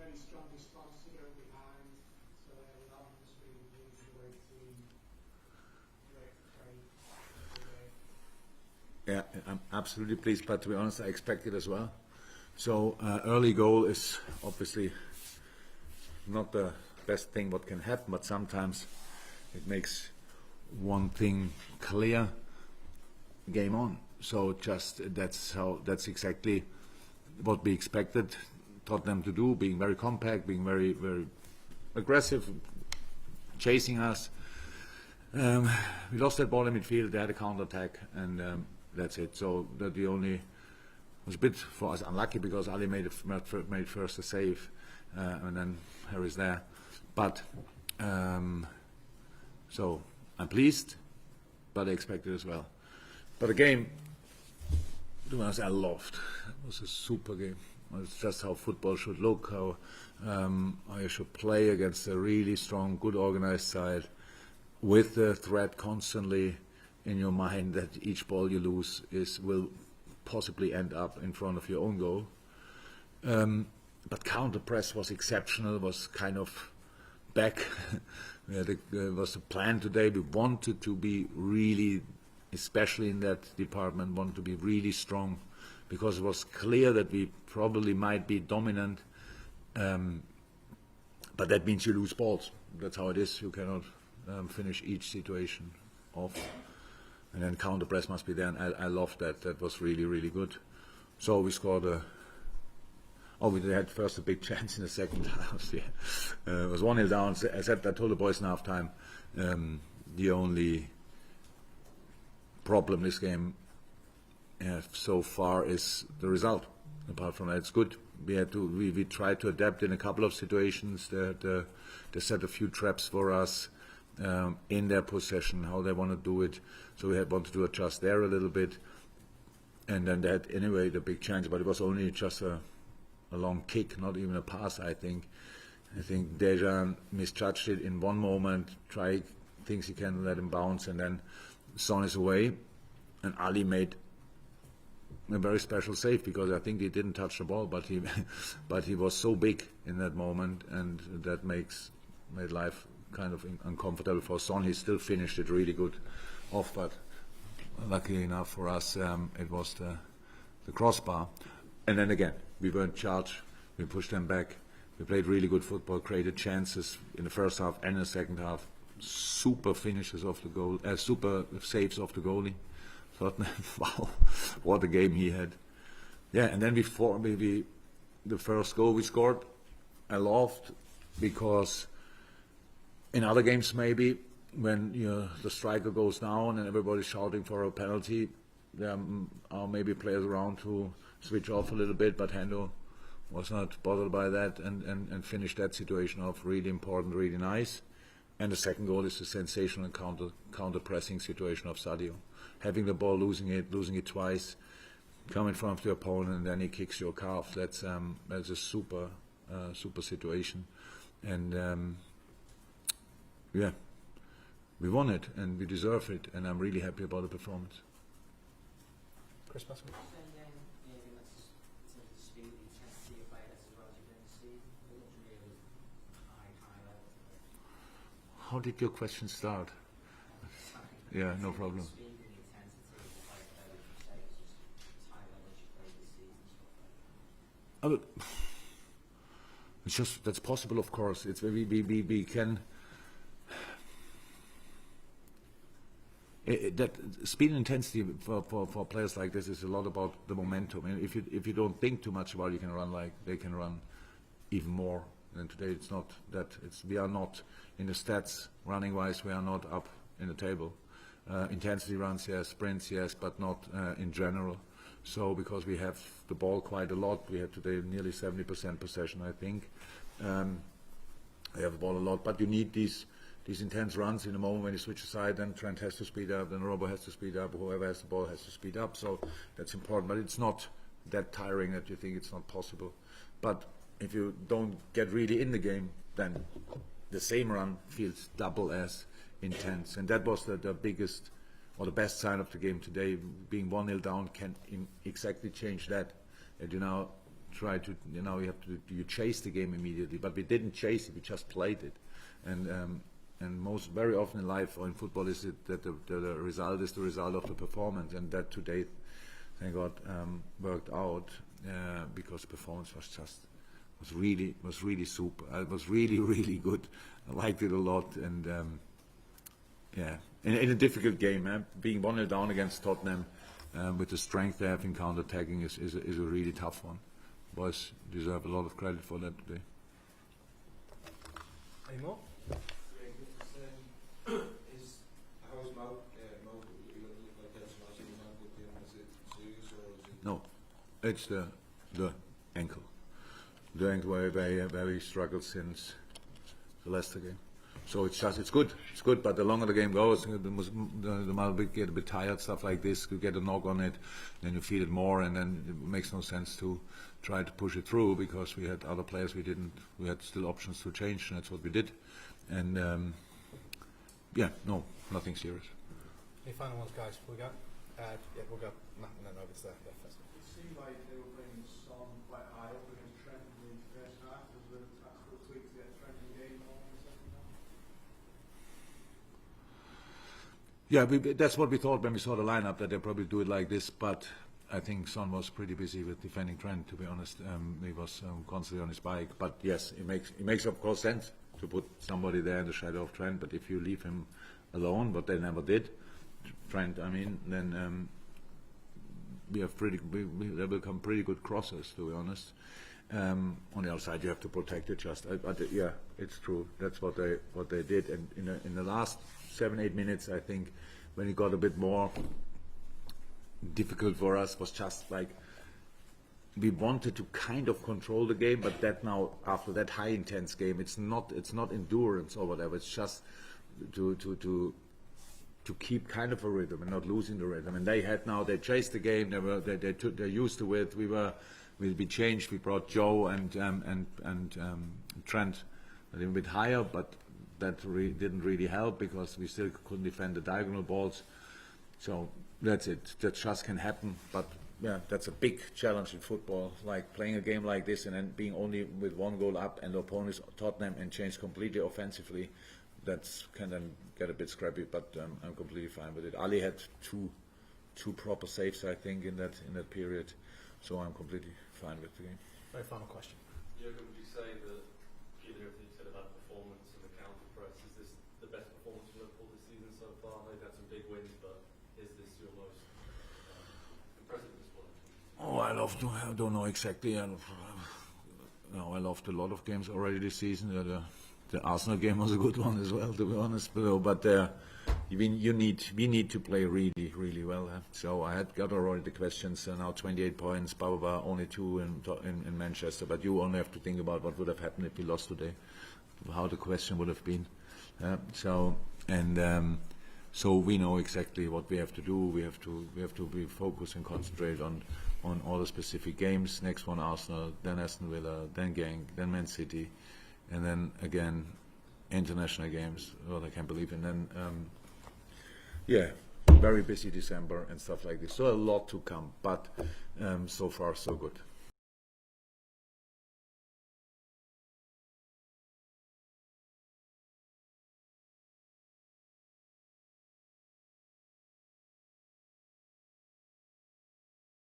very strong response to go behind. So that must be the way to Yeah, I'm absolutely pleased, but to be honest, I expect it as well. So early goal is obviously not the best thing what can happen, but sometimes it makes one thing clear, game on. So that's exactly what we expected Tottenham to do, being very compact, being very, very aggressive, chasing us. We lost that ball in midfield, they had a counter-attack, and that's it. So that we only was a bit for us unlucky because Ali made first a save, and then Harry's there. But so I'm pleased, but I expected as well. But the game, to be honest, I loved. It was a super game. It's just how football should look, how you should play against a really strong, good organized side, with the threat constantly in your mind that each ball you lose will possibly end up in front of your own goal. But counter press was exceptional, was kind of back. It was a plan today. We wanted to be really, especially in that department, wanted to be really strong, because it was clear that we probably might be dominant, but that means you lose balls. That's how it is. You cannot finish each situation off. And then counter press must be there, and I loved that. That was really, really good. So we scored we had first a big chance in the second half. Yeah. It was 1-0 down. I told the boys in half time, the only problem this game so far is the result. Apart from that, it's good. We tried to adapt in a couple of situations. They set a few traps for us in their possession, how they want to do it. So we wanted to adjust there a little bit. And then they had anyway the big chance, but it was only just a long kick, not even a pass, I think. I think Dejan misjudged it in one moment, thinks he can let him bounce, and then Son is away. And Ali made a very special save, because I think he didn't touch the ball, but he was so big in that moment, and that made life kind of uncomfortable for Son. He still finished it really good off, but luckily enough for us, it was the crossbar. And then again, we were in charge. We pushed them back. We played really good football, created chances in the first half and in the second half. Super finishes off the goal, super saves off the goalie. Wow, what a game he had. Yeah, and then the first goal we scored, I loved, because in other games maybe, when the striker goes down and everybody's shouting for a penalty, there are maybe players around who switch off a little bit, but Hendo was not bothered by that and finished that situation off really important, really nice. And the second goal is a sensational counter-pressing situation of Sadio. Having the ball, losing it twice, come in front of the opponent, and then he kicks your calf. That's a super situation. And yeah, we won it, and we deserve it, and I'm really happy about the performance. Chris Musgrave. How did your question start? Yeah, no problem. It's just, that's possible, of course. It's we can. That speed and intensity for players like this is a lot about the momentum. And if you don't think too much about it, you can run like they can run even more. And today it's not that. We are not in the stats running wise. We are not up in the table. Intensity runs, yes. Sprints, yes, but not in general. So because we have the ball quite a lot, we had today nearly 70% possession, I think. We have the ball a lot, but you need these intense runs in the moment when you switch aside. Then Trent has to speed up, then Robo has to speed up, whoever has the ball has to speed up. So that's important, but it's not that tiring that you think it's not possible. But if you don't get really in the game, then the same run feels double as intense. And that was the biggest or the best sign of the game today. Being 1-0 down can exactly change that. And you now try to, you chase the game immediately, but we didn't chase it, we just played it. And most very often in life or in football is it that the result is the result of the performance, and that today, thank God, worked out because the performance was really super. It was really good. I liked it a lot, and in a difficult game, being 1-0 down against Tottenham with the strength they have in counter-attacking is a really tough one. Boys deserve a lot of credit for that today. Any more? No, it's the ankle. The ankle where he struggled since the Leicester game. So it's good, but the longer the game goes, the more get a bit tired, stuff like this, you get a knock on it, then you feel it more, and then it makes no sense to try to push it through, because we had other players we had still options to change, and that's what we did. And no, nothing serious. Any final ones, guys, before we go? We'll go Matt and then over to there first. It seemed like they were playing Son quite high up against Trent in the first half. Was there a tactical tweak to get Trent in the game more in the second half? Yeah, that's what we thought when we saw the lineup, that they'll probably do it like this, but I think Son was pretty busy with defending Trent, to be honest. He was constantly on his bike, but yes, it makes of course sense to put somebody there in the shadow of Trent, but if you leave him alone, but they never did, Trent, then there will come pretty good crosses, to be honest. On the outside, you have to protect it. Yeah, it's true. That's what they did. And in the last 7-8 minutes, I think, when it got a bit more difficult for us, was just like we wanted to kind of control the game, but that now, after that high intense game, it's not endurance or whatever. It's just to keep kind of a rhythm and not losing the rhythm. And they chased the game. They're used to it. We changed. We brought Joe and Trent a little bit higher, but that didn't really help because we still couldn't defend the diagonal balls. So that's it. That just can happen. But yeah, that's a big challenge in football. Like playing a game like this and then being only with one goal up, and the opponent is Tottenham and change completely offensively. That can then get a bit scrappy, but I'm completely fine with it. Ali had two proper saves, I think, in that period, so I'm completely fine with the game. Very final question. Jürgen, would you say that, given everything you said about performance and the counter press, is this the best performance from Liverpool this season so far? They've had some big wins, but is this your most impressive display? Oh, I don't know exactly. I loved a lot of games already this season. The Arsenal game was a good one as well, to be honest. But we need to play really, really well. So I had got already the questions. Now 28 points, only 2 in Manchester. But you only have to think about what would have happened if we lost today, how the question would have been. So we know exactly what we have to do. We have to be focused and concentrate on all the specific games. Next one, Arsenal, then Aston Villa, then Genk, then Man City. And then again, international games, what I can't believe. And then, very busy December and stuff like this. So a lot to come, but so far so good.